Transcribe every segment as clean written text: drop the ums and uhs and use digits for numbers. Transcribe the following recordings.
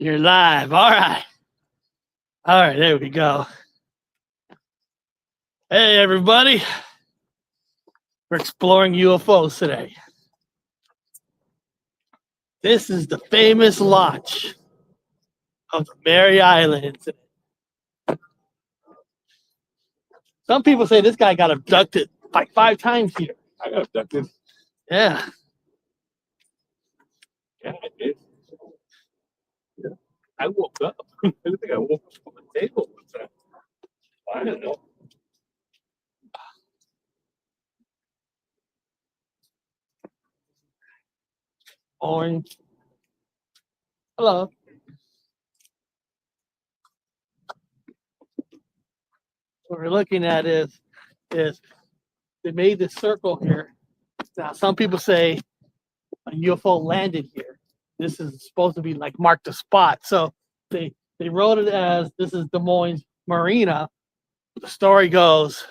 You're live. All right. All right, there we go. Hey, everybody. We're exploring UFOs today. This is the famous launch of the Mary Islands. Some people say this guy got abducted like 5 times here. I got abducted. Yeah. Yeah, I did. Yeah. I woke up. I think I woke up on the table one time. I don't know. Orange. Hello. What we're looking at is they made this circle here. Now, some people say a UFO landed here. This is supposed to be like mark the spot. So they wrote it as this is Des Moines Marina. The story goes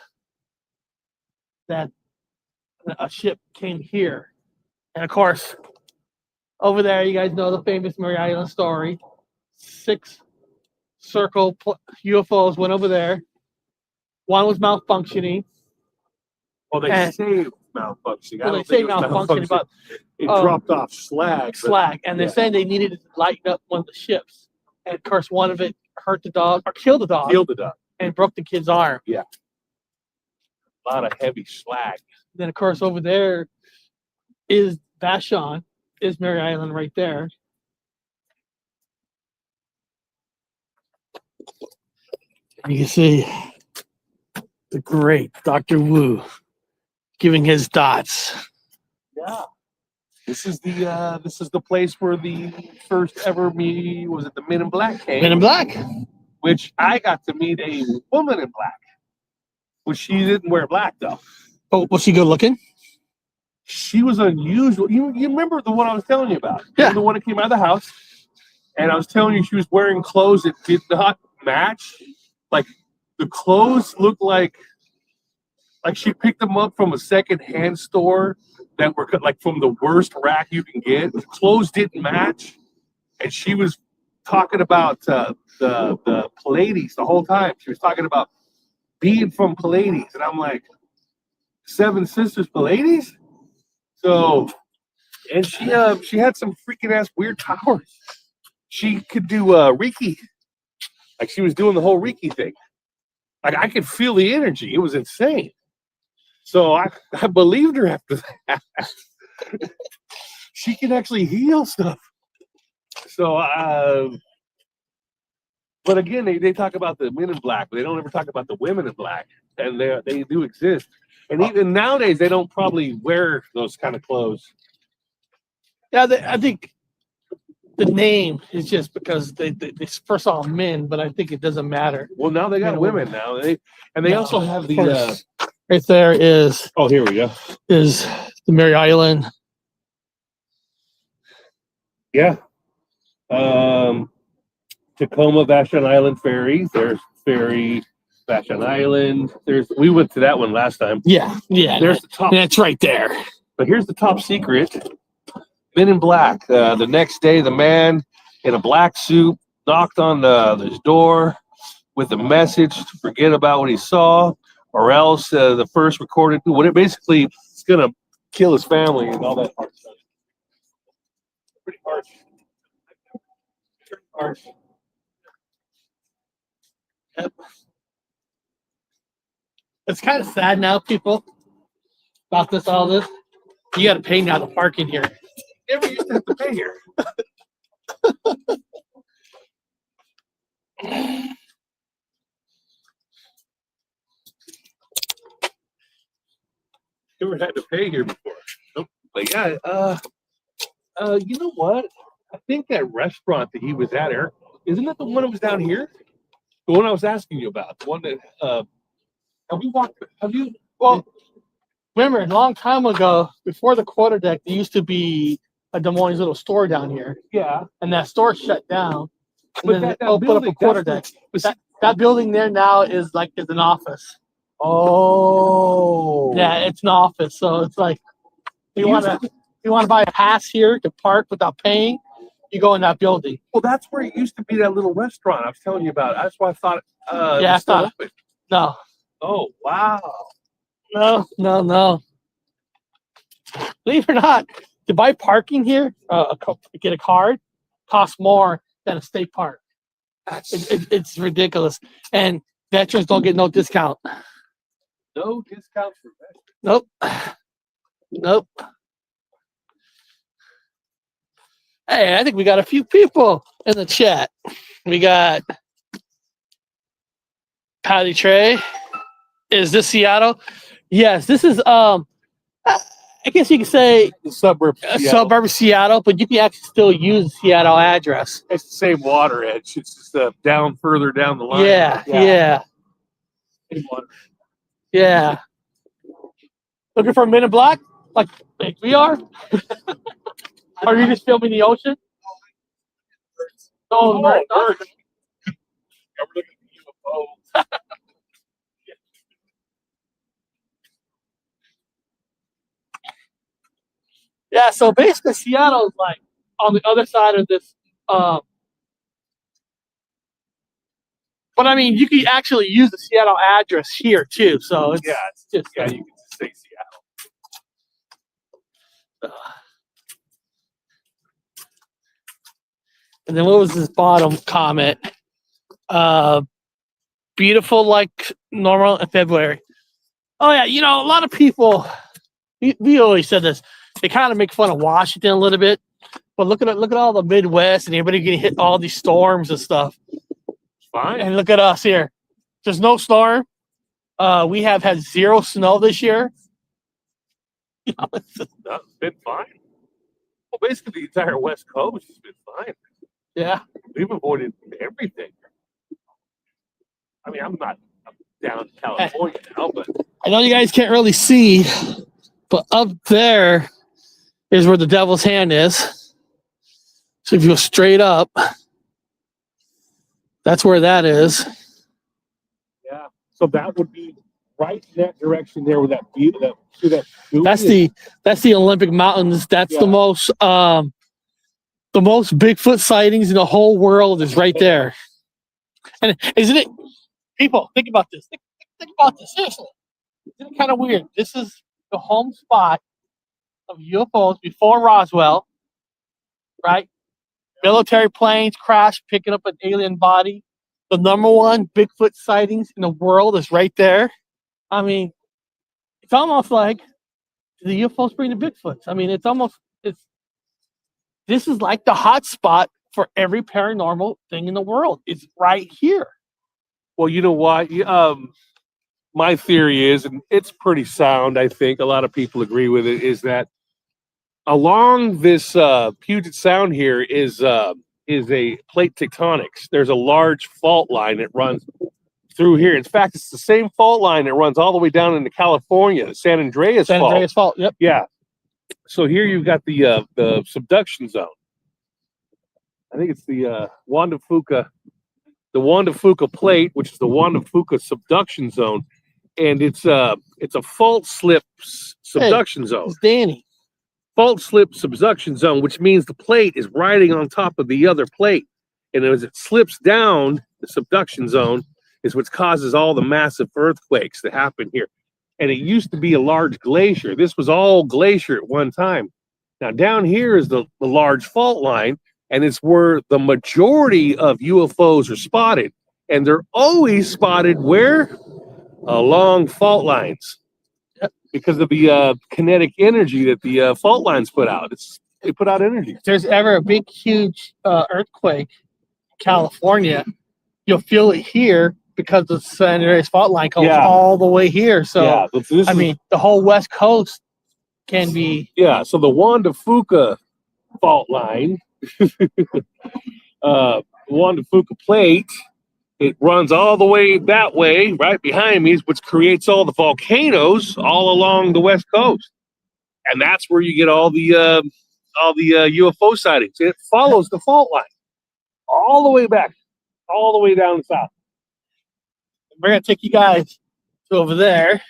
that a ship came here. And of course, over there, you guys know the famous Mary Island story. 6 circle UFOs went over there. One was malfunctioning. Well, they say malfunctioning. Well, they say malfunctioning, but it dropped off slag. And they're saying they needed to lighten up one of the ships. And of course, one of it hurt the dog or killed the dog. And broke the kid's arm. Yeah. A lot of heavy slag. Then, of course, over there is Vashon, is Mary Island right there. You can see the great Dr. Wu giving his thoughts. Yeah. This is the place where the first ever the Men in Black came. Men in Black. Which I got to meet a woman in black. Which she didn't wear black though. Oh, was she good looking? She was unusual. You remember the one I was telling you about? Yeah. The one that came out of the house. And I was telling you she was wearing clothes that did not match. Like the clothes looked like she picked them up from a second-hand store that were like from the worst rack you can get. The clothes didn't match. And she was talking about the Pleiades the whole time. She was talking about being from Pleiades. And I'm like, 7 Sisters Pleiades? So, and she had some freaking ass weird powers. She could do Reiki. Like she was doing the whole Reiki thing. Like I could feel the energy. It was insane. So I believed her after that. She can actually heal stuff. So, but again, they talk about the Men in Black, but they don't ever talk about the women in black. And they do exist. And even nowadays, they don't probably wear those kind of clothes. Yeah, I think the name is just because they first saw men, but I think it doesn't matter. Well, now they got women now. They also have the right there is. Oh, here we go. Is the Mary Island? Yeah. Tacoma Vashon Island ferry. There's ferry Vashon Island. We went to that one last time. Yeah. There's the top. That's right there. But here's the top secret. Men in Black. The next day, the man in a black suit knocked on this door with a message to forget about what he saw, or else the first recorded when it basically is gonna kill his family and all that hard stuff. Pretty harsh. Pretty harsh. Yep. It's kind of sad now, people, about all this. You got to pay now to park in here. Never used to have to pay here. Never had to pay here before. Nope. But yeah, you know what? I think that restaurant that he was at, Eric, isn't that the one that was down here? The one I was asking you about. The one that Well, remember, a long time ago, before the quarter deck, there used to be a Des Moines little store down here. Yeah. And that store shut down. And But then that they opened up a quarter deck. That building there now is an office. Oh. Yeah, it's an office. So it's like you want to buy a pass here to park without paying, you go in that building. Well, that's where it used to be, that little restaurant I was telling you about. That's why I thought it Yeah, was it's still not. open. No, Oh, wow. no. Believe it or not, to buy parking here, get a card, costs more than a state park. It's ridiculous, and veterans don't get no discount. No discounts for veterans. Nope. Hey, I think we got a few people in the chat. We got Patty Trey. Is this Seattle? Yes, this is I guess you could say The suburb. a suburb of Seattle, but you can actually still use the Seattle address. It's the same water edge. It's just down further down the line. Yeah. Same water. Yeah. Looking for a Men in Black? Like we are? Or are you just filming the ocean? Oh, birds. Yeah, we're looking at the UFO. Yeah, so basically Seattle is like on the other side of this. But I mean, you can actually use the Seattle address here too. So it's Yeah, just you can just say Seattle. And then what was this bottom comment? Beautiful like normal in February. Oh yeah, you know, a lot of people we always said this, they kind of make fun of Washington a little bit. But look at all the Midwest and everybody getting hit all these storms and stuff. Fine. And look at us here. There's no storm. We have had 0 snow this year. You know, It's been fine. Well, basically the entire West Coast has been fine. yeah. We've avoided everything. I mean, I'm down in California now, but I know you guys can't really see, but up there is where the devil's hand is. So if you go straight up, that's where that is. yeah. So that would be right in that direction there with that view. That's the Olympic Mountains. That's Yeah. the most Bigfoot sightings in the whole world is right there. And isn't it? People, think about this. Think about this seriously. Isn't it kind of weird? This is the home spot of UFOs before Roswell, right? Military planes crash, picking up an alien body. The number one Bigfoot sightings in the world is right there. I mean, it's almost like the UFOs bring the Bigfoots. I mean, this is like the hot spot for every paranormal thing in the world. It's right here. Well, you know what? My theory is, and it's pretty sound, I think a lot of people agree with it, is that along this Puget Sound here is a plate tectonics. There's a large fault line that runs through here. In fact, it's the same fault line that runs all the way down into California, the San Andreas fault. Yep. Yeah. So here you've got the subduction zone. I think it's the Juan de Fuca plate, which is the Juan de Fuca subduction zone, and it's a fault slip subduction zone. It's Danny. Fault slip subduction zone, which means the plate is riding on top of the other plate, and as it slips down, the subduction zone is what causes all the massive earthquakes that happen here. And it used to be a large glacier. This was all glacier at one time. Now down here is the large fault line, and it's where the majority of UFOs are spotted. And they're always spotted where? Along fault lines. Yep. Because of the kinetic energy that the fault lines put out. They put out energy. If there's ever a big, huge earthquake in California, you'll feel it here because the San Andreas fault line goes all the way here. So, I mean, the whole West Coast can be. Yeah, so the Juan de Fuca fault line, Juan de Fuca plate, it runs all the way that way, right behind me, which creates all the volcanoes all along the West Coast. And that's where you get all the UFO sightings. It follows the fault line all the way back, all the way down south. We're going to take you guys to over there.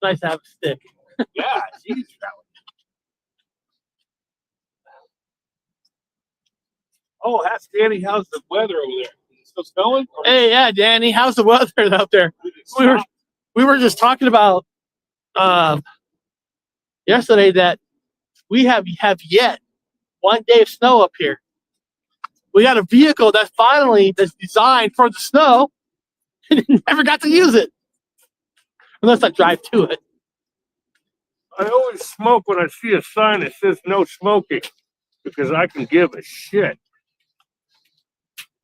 Nice to have a stick. Yeah, geez, oh, ask Danny, how's the weather over there? Is it still snowing? Hey, yeah, Danny, how's the weather out there? We were just talking about yesterday that we have yet 1 day of snow up here. We got a vehicle that's designed for the snow, and never got to use it unless I drive to it. I always smoke when I see a sign that says no smoking because I can give a shit.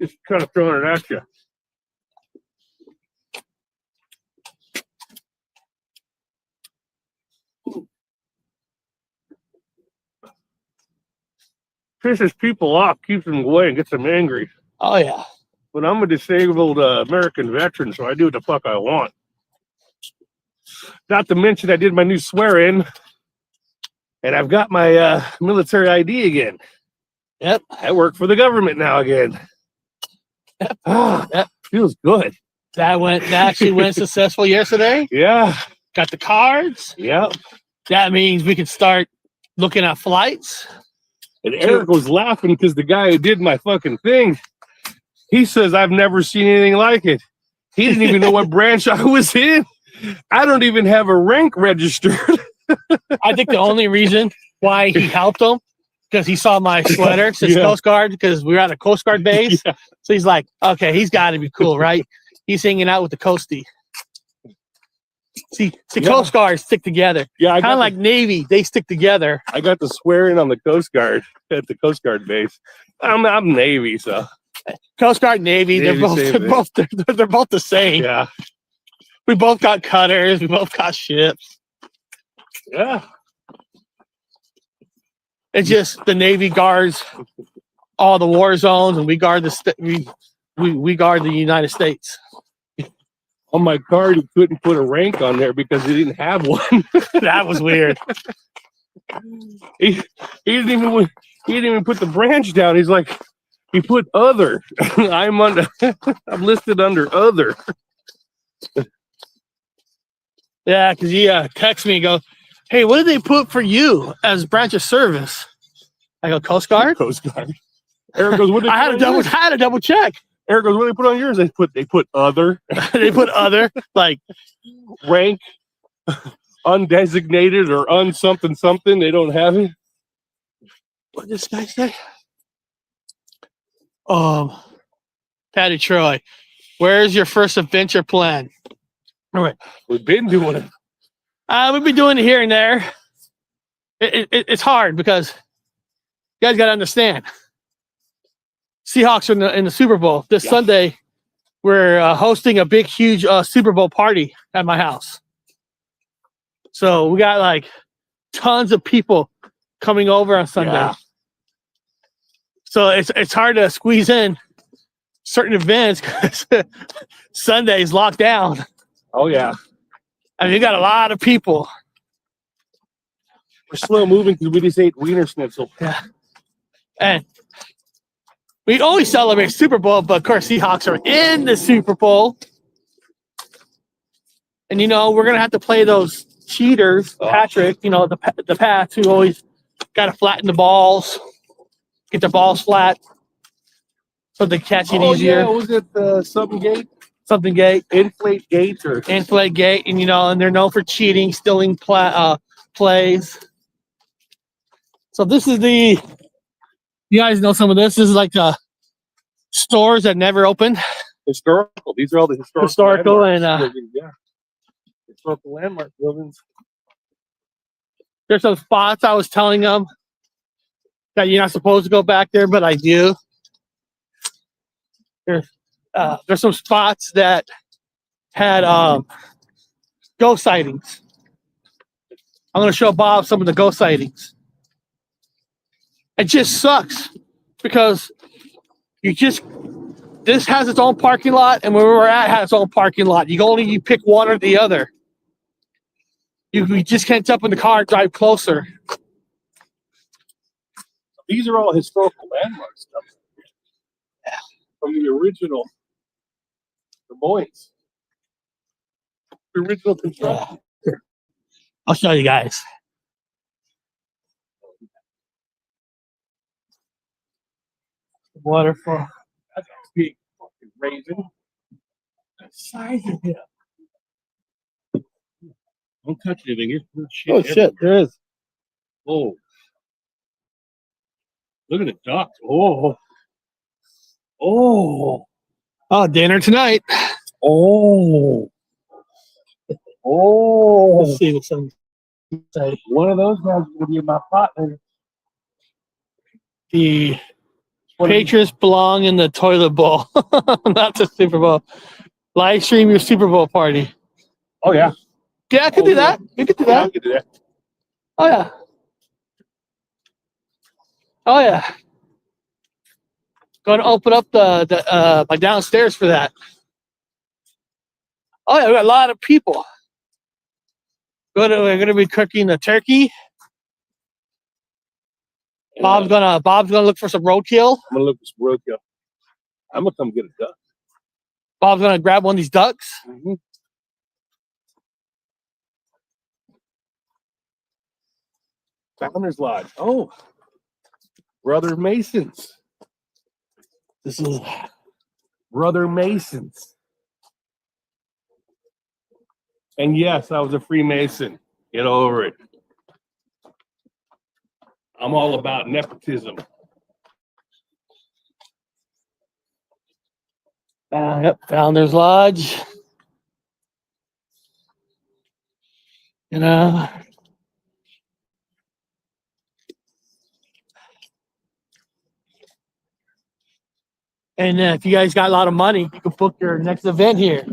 Just kind of throwing it at you. Pisses people off, keeps them away, and gets them angry. Oh yeah. But I'm a disabled American veteran, so I do what the fuck I want. Not to mention, I did my new swear-in, and I've got my military ID again. Yep. I work for the government now again. Yep. That feels good. That actually went successful yesterday. Yeah. Got the cards. Yep. That means we can start looking at flights. And Eric was laughing because the guy who did my fucking thing, he says, I've never seen anything like it. He didn't even know what branch I was in. I don't even have a rank registered. I think the only reason why he helped him because he saw my sweater, says Yeah. Coast Guard, because we were at a Coast Guard base. Yeah. So he's like, okay, he's got to be cool, right? He's hanging out with the Coastie. See, Yeah. Coast Guard stick together. Yeah, Kind of like Navy, they stick together. I got to swear in on the Coast Guard at the Coast Guard base. I'm Navy, so Coast Guard, Navy, Navy, they're both the same. yeah, We both got cutters. We both got ships. yeah. It's just the Navy guards all the war zones, and we guard we guard the United States. On my card, he couldn't put a rank on there because he didn't have one. That was weird. He didn't even put the branch down. He's like, he put other. I'm listed under other. Yeah, because he texted me and go, hey, what did they put for you as branch of service? I go, Coast Guard? Coast Guard. Eric goes, what did I had to double check. Eric goes, what did they put on yours? They put other. They put other, like Rank, undesignated or unsomething something. They don't have it. what did this guy say? Patty Troy, where's your first adventure plan? All right. We've been doing it. We've been doing it here and there. It's hard because you guys got to understand. Seahawks are in the Super Bowl this Sunday. We're hosting a big, huge Super Bowl party at my house. So we got like tons of people coming over on Sunday. Yeah. So it's hard to squeeze in certain events because Sunday's locked down. Oh yeah. I mean, you got a lot of people. We're slow moving because we just ate Wiener Schnitzel. Yeah. And we always celebrate Super Bowl, but of course, Seahawks are in the Super Bowl. And, you know, we're going to have to play those cheaters, Patrick, you know, the Pats who always got to flatten the balls, get the balls flat so they catch it easier. Yeah, was it something gate? Something gate. Inflate gate or Inflate gate. And, you know, and they're known for cheating, stealing plays. So this is you guys know some of this. This is like stores that never opened. historical. These are all the historical Historical and historical landmark buildings. there's some spots I was telling them that you're not supposed to go back there, but I do. There's some spots that had ghost sightings. I'm going to show Bob some of the ghost sightings. It just sucks because this has its own parking lot, and where we're at has its own parking lot. You pick one or the other. You just can't jump in the car and drive closer. These are all historical landmark stuff from the original Des Moines. The original construction. I'll show you guys. Waterfall. That's a big fucking raisin. The size of him. Don't touch anything here. Oh shit, there is. Oh. Look at the ducks. Oh. Oh. Oh, dinner tonight. Oh. Oh. Let's see what some say. One of those guys is going to be in my pot later. The Patriots belong in the toilet bowl, not the Super Bowl. Live stream your Super Bowl party. Oh, yeah. Yeah, I could do that. We could do Yeah, I that. can do that. Oh yeah. Oh yeah. Going to open up the my downstairs for that. Oh yeah, we got a lot of people. We're gonna be cooking a turkey. Bob's gonna look for some roadkill. I'm going to look for some roadkill. I'm going to come get a duck. Bob's gonna grab one of these ducks. Mm-hmm. Founders Lodge. Oh. Brother Masons. This is Brother Masons. And yes, I was a Freemason. Get over it. I'm all about nepotism. yep, Founders Lodge. You know. And if you guys got a lot of money, you can book your next event here.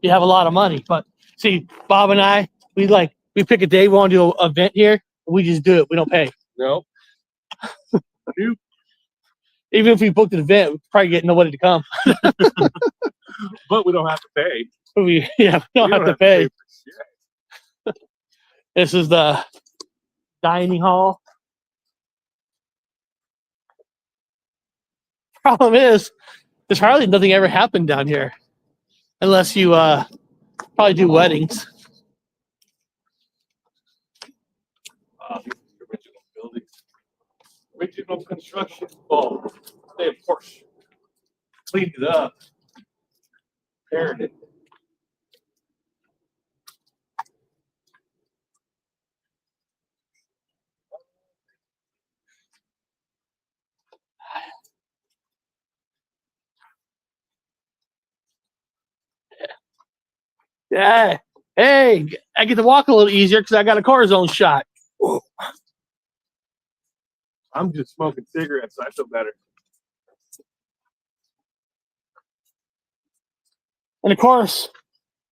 You have a lot of money. But see, Bob and I, we pick a day, we want to do an event here, we just do it. We don't pay. No. Even if we booked an event, we'd probably get nobody to come. But we don't have to pay. we don't have to pay. For shit. This is the dining hall. Problem is, there's hardly nothing ever happened down here. Unless you probably do weddings. These original buildings. Original construction. Oh, they of course cleaned it up. Repaired it. Yeah. Hey, I get to walk a little easier because I got a cortisone shot. I'm just smoking cigarettes, so I feel better. And of course,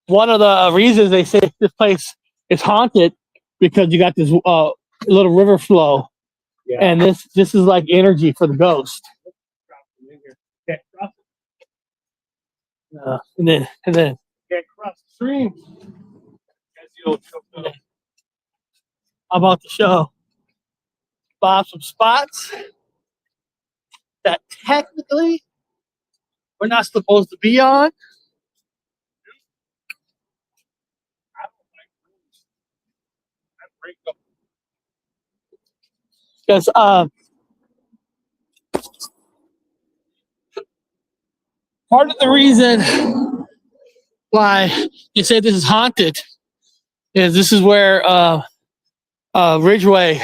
one of the reasons they say this place is haunted because you got this little river flow, Yeah. and this is like energy for the ghost. Can't cross it. And then Can't cross the stream. That's the old joke, though. how about the show? Bob, some spots that technically we're not supposed to be on. Because part of the reason why you say this is haunted is this is where Ridgway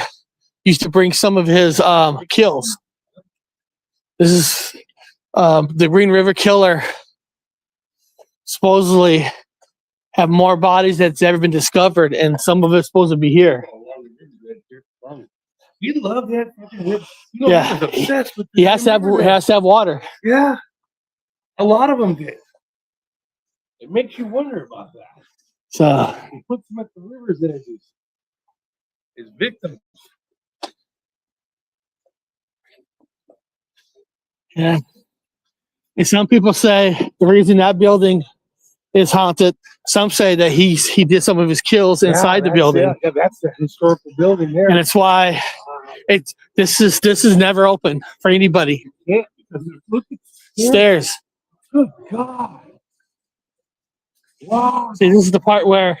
used to bring some of his kills. This is the Green River Killer supposedly have more bodies that's ever been discovered, and some of it's supposed to be here. You love that fucking river. You know, Yeah. I was obsessed with He has to have water. Yeah. A lot of them did. It makes you wonder about that. So He puts them at the river's edges. His victims. yeah. And some people say the reason that building is haunted. Some say that he did some of his kills inside the building, Yeah, that's the historical building there. and it's why this is never open for anybody. Yeah, because look at Stairs. Good God. Wow. See, this is the part where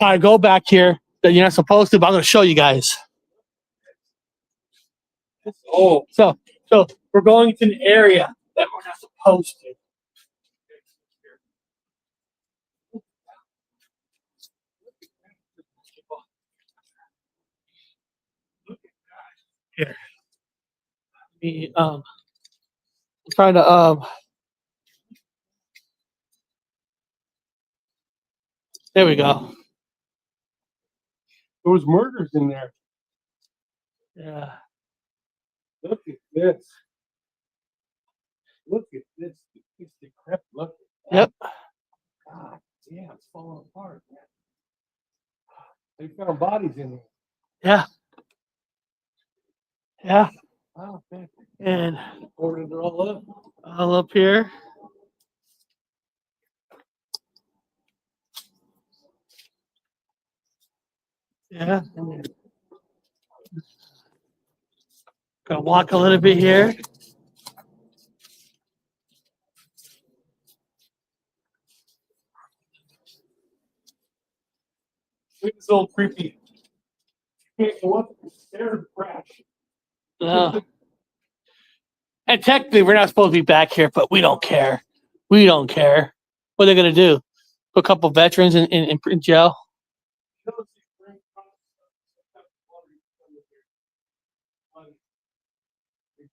I go back here that you're not supposed to, but I'm going to show you guys. Oh, So we're going to an area that we're not supposed to. Here. I'm trying to there we go. there was murders in there. Yeah. Look at this. Look at this. It's decrepit. Look at that. Yep. God damn, it's falling apart. They found bodies in there. Yeah. Yeah. Oh, man. And Ordered it all up. all up here. Yeah. And then gonna walk a little bit here. Look at this old creepy. You can't go up and stare and crash. And technically, we're not supposed to be back here, but we don't care. We don't care. What are they gonna do? Put a couple veterans in jail? They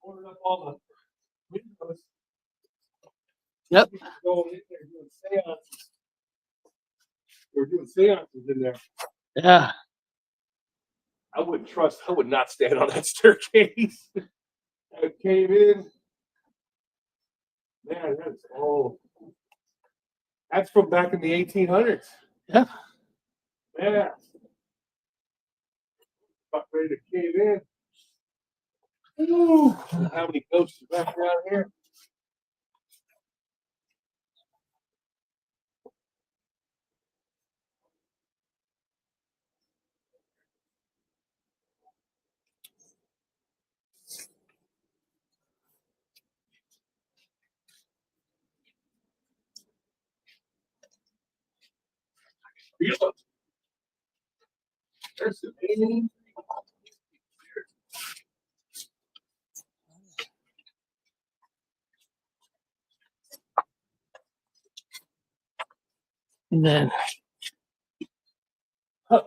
boarded up all the windows. Yep. Going in there doing seances. They were doing seances in there. Yeah. I would not stand on that staircase. I came in. Man, that's from back in the 1800s. Yeah. Man. About ready to cave in. Ooh, how many ghosts are back around here? There's the name. And then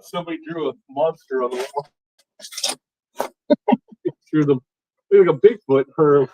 Somebody drew a monster on the wall. Drew them like a Bigfoot or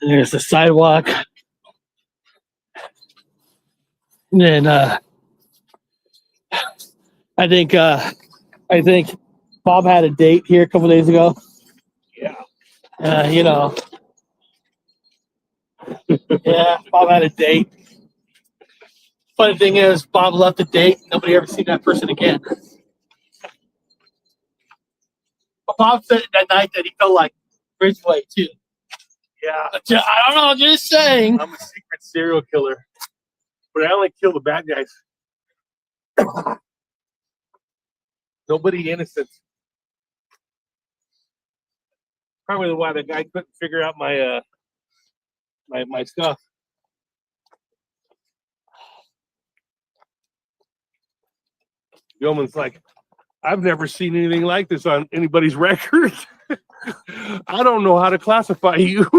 there's the sidewalk. And then I think Bob had a date here a couple days ago. yeah. You know. Yeah, Bob had a date. Funny thing is, Bob left the date. Nobody ever seen that person again. But Bob said that night that he felt like Bridgeway too. Yeah. I don't know. Just saying. I'm a secret serial killer, but I only kill the bad guys. Nobody innocent. Probably why the guy couldn't figure out my my stuff. Yeoman's like, I've never seen anything like this on anybody's record. I don't know how to classify you.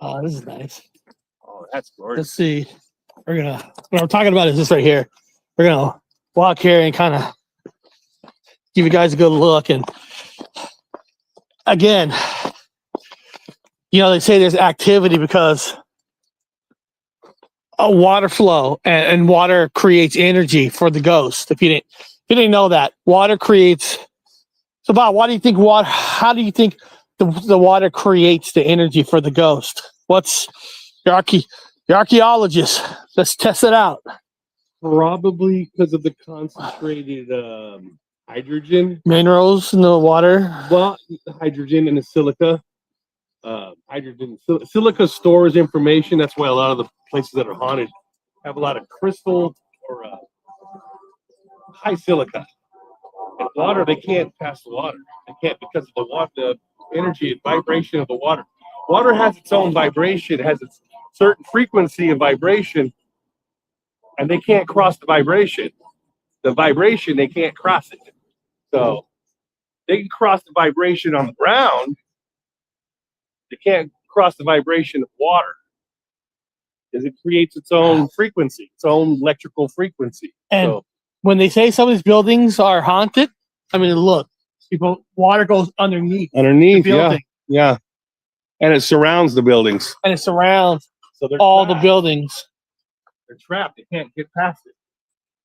Oh, this is nice. Oh, that's gorgeous. Let's see. What we're talking about is this right here. We're gonna walk here and kind of give you guys a good look. And again, you know, they say there's activity because a water flow and water creates energy for the ghost. If you didn't know that, water creates. So Bob, how do you think the water creates the energy for the ghost? What's your archaeologist? Let's test it out. Probably because of the concentrated hydrogen. Minerals in the water. Well, the hydrogen and the silica. Silica stores information. That's why a lot of the places that are haunted have a lot of crystal or high silica. And water, they can't pass the water. They can't because of the water, the energy and vibration of the water. Water has its own vibration, has its certain frequency of vibration, and they can't cross the vibration. The vibration, they can't cross it. So they can cross the vibration on the ground. They can't cross the vibration of water because it creates its own frequency, its own electrical frequency. And so, when they say some of these buildings are haunted, I mean, look, water goes underneath the building. yeah. And it surrounds the buildings. And it surrounds So they're all trapped. the buildings. They're trapped. They can't get past it.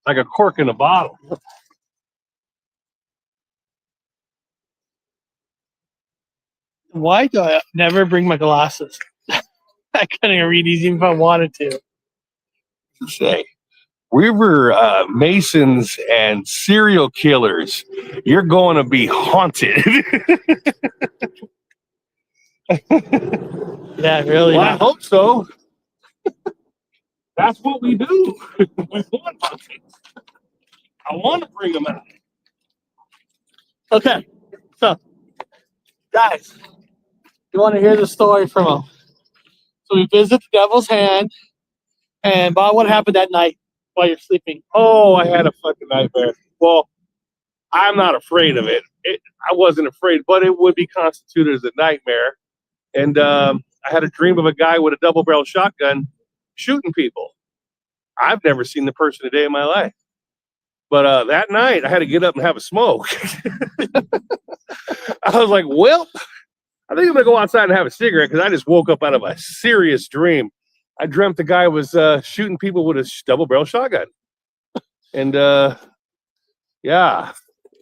Like a cork in a bottle. Why do I never bring my glasses? I couldn't read these even if I wanted to. Say, we were Masons and serial killers. You're going to be haunted. Yeah, really. Well, I hope so. That's what we do. We want haunted. I want to bring them out. Okay, so guys, you want to hear the story from him? So we visit the Devil's Hand, and Bob, what happened that night while you're sleeping? Oh, I had a fucking nightmare. Well, I'm not afraid of it. I wasn't afraid, but it would be constituted as a nightmare. And I had a dream of a guy with a double-barrel shotgun shooting people. I've never seen the person a day in my life. But that night, I had to get up and have a smoke. I was like, well, I think I'm going to go outside and have a cigarette because I just woke up out of a serious dream. I dreamt the guy was shooting people with a double-barrel shotgun. And, yeah.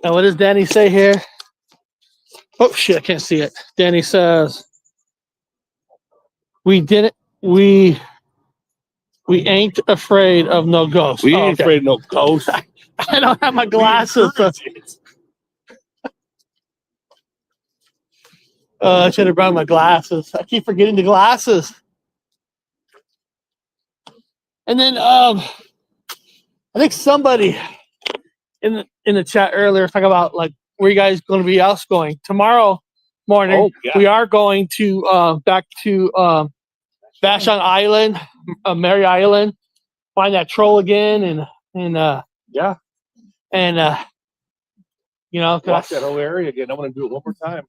And what does Danny say here? Oh, shit, I can't see it. Danny says, we ain't afraid of no ghosts. We ain't afraid of no ghosts. I don't have my glasses. I should have brought my glasses. I keep forgetting the glasses. And then I think somebody in the chat earlier talking about like where you guys going to be else going tomorrow morning. Oh, yeah. We are going to back to Vashon Island, Mary Island, find that troll again, and Yeah. and Watch that whole area again. I want to do it one more time.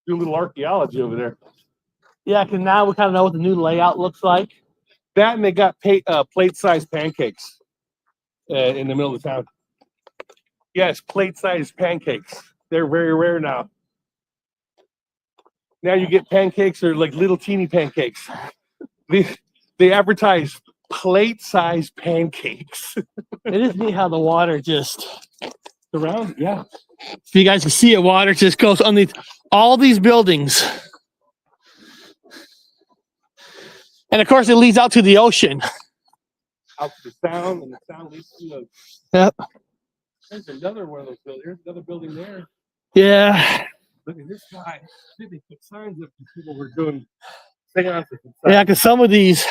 Do a little archaeology over there. yeah, because now we kind of know what the new layout looks like. That and they got plate-sized pancakes in the middle of the town. Yes, plate-sized pancakes. They're very rare now. Now you get pancakes that are like little teeny pancakes. They advertise plate-sized pancakes. It is neat how the water just Around, yeah. if you guys can see it, water just goes underneath all these buildings. And of course, it leads out to the ocean. Out to the sound, and the sound leads to the. Yep. There's another one of those buildings. There's another building there. Yeah. Look at this guy. They put signs up to people who are doing seances. Yeah, because some of these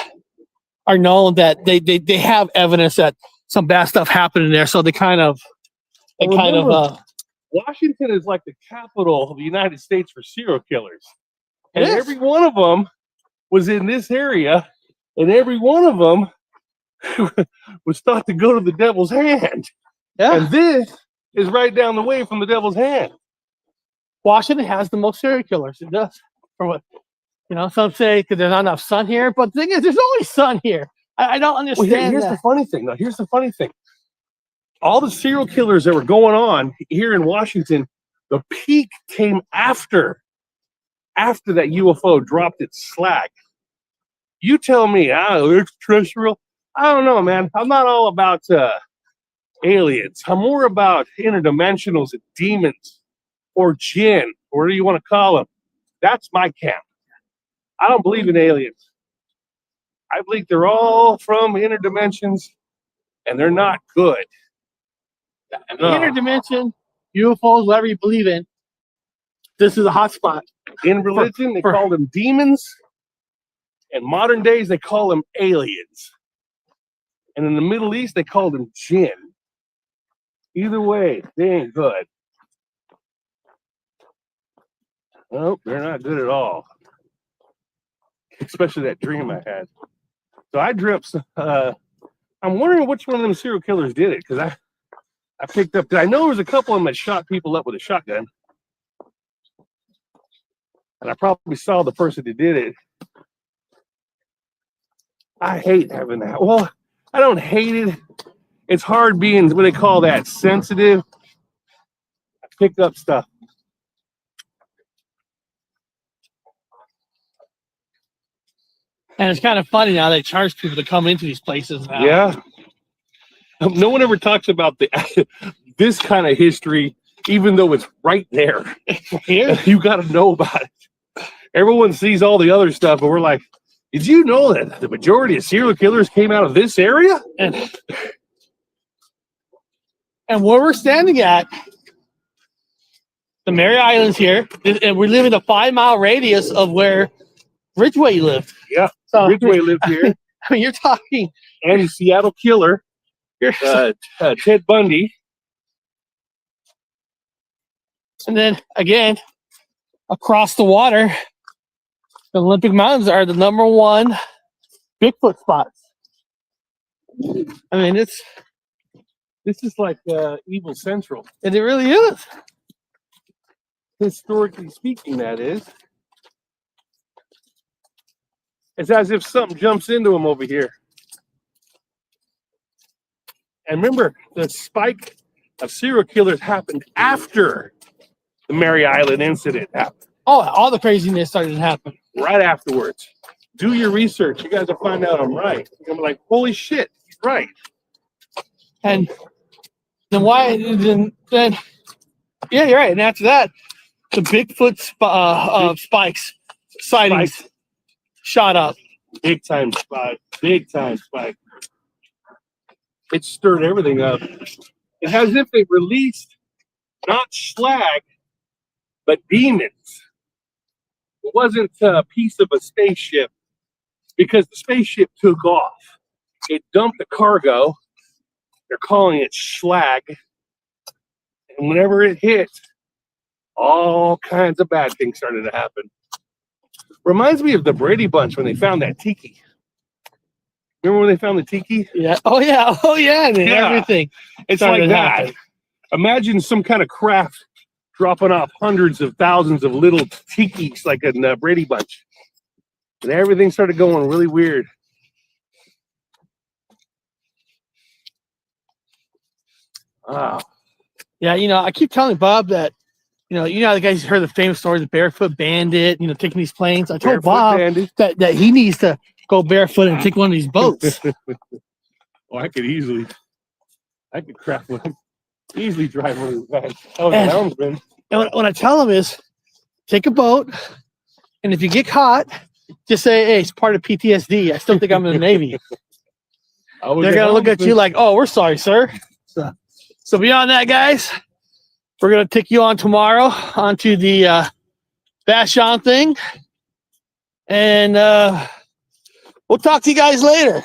are known that they have evidence that some bad stuff happened in there, so they kind of Washington is like the capital of the United States for serial killers. It And is. every one of them was in this area, and every one of them was thought to go to the devil's hand. yeah. And this is right down the way from the devil's hand. Washington has the most serial killers. It does. For what some say because there's not enough sun here, but the thing is, there's always sun here. I don't Well, understand here's that. the funny thing. Now, here's the funny thing. All the serial killers that were going on here in Washington, the peak came after that UFO dropped its slag. You tell me, extraterrestrial? I don't know, man. I'm not all about aliens. I'm more about interdimensionals and demons or jinn, or whatever you want to call them. That's my camp. I don't believe in aliens. I believe they're all from interdimensions, and they're not good. No. Interdimension, UFOs, whatever you believe in, this is a hot spot. In religion, they for- call them demons. In modern days, they call them aliens. And in the Middle East, they call them jinn. Either way, they ain't good. Nope, they're not good at all. Especially that dream I had. So I dreamt. I'm wondering which one of them serial killers did it, because I picked up. I know there was a couple of them that shot people up with a shotgun, and I probably saw the person that did it. I hate having that. Well, I don't hate it. It's hard being what they call that sensitive. I pick up stuff. And it's kind of funny now they charge people to come into these places now. Yeah. No one ever talks about this kind of history, even though it's right there. Here, You got to know about it. Everyone sees all the other stuff, but we're like, did you know that the majority of serial killers came out of this area? and where we're standing at, the Mary Islands here, and we live in a 5-mile radius of where Ridgway lived. Yeah. So Ridgway lived here, I mean, you're talking. and Seattle Killer, Ted Bundy. And then again, across the water, the Olympic Mountains are the #1 Bigfoot spots. I mean, This is like Evil Central. it really is. Historically speaking, that is. It's as if something jumps into him over here. And remember, the spike of serial killers happened after the Mary Island incident happened. Oh, all the craziness started to happen. Right afterwards. Do your research. You guys will find out I'm right. You're gonna be like, holy shit, he's right. And then then yeah, you're right. And after that, the Bigfoot spikes sightings shot up. Big time spike. Big time spike. It stirred everything up. It's as if they released not slag, but demons. It wasn't a piece of a spaceship, because the spaceship took off. It dumped the cargo. They're calling it slag. And whenever it hit, all kinds of bad things started to happen. Reminds me of the Brady Bunch when they found that tiki. Remember when they found the tiki? Yeah. Oh yeah. Oh yeah. And Yeah. everything. It's started like to that. happen. Imagine some kind of craft dropping off hundreds of thousands of little tikis like a Brady Bunch. And everything started going really weird. Wow. Yeah. I keep telling Bob that, how the guys heard the famous story, the Barefoot Bandit, taking these planes. I told Barefoot Bob Bandit. that he needs to go barefoot and take one of these boats. Oh, I could craft one. Easily drive one of these guys. Oh, And- Houndsman. And what I tell him is, take a boat, and if you get caught, just say, "Hey, it's part of PTSD. I still think I'm in the Navy." They're gonna look at you like, "Oh, we're sorry, sir." So beyond that, guys, we're gonna take you on tomorrow onto the Vashon thing, and we'll talk to you guys later.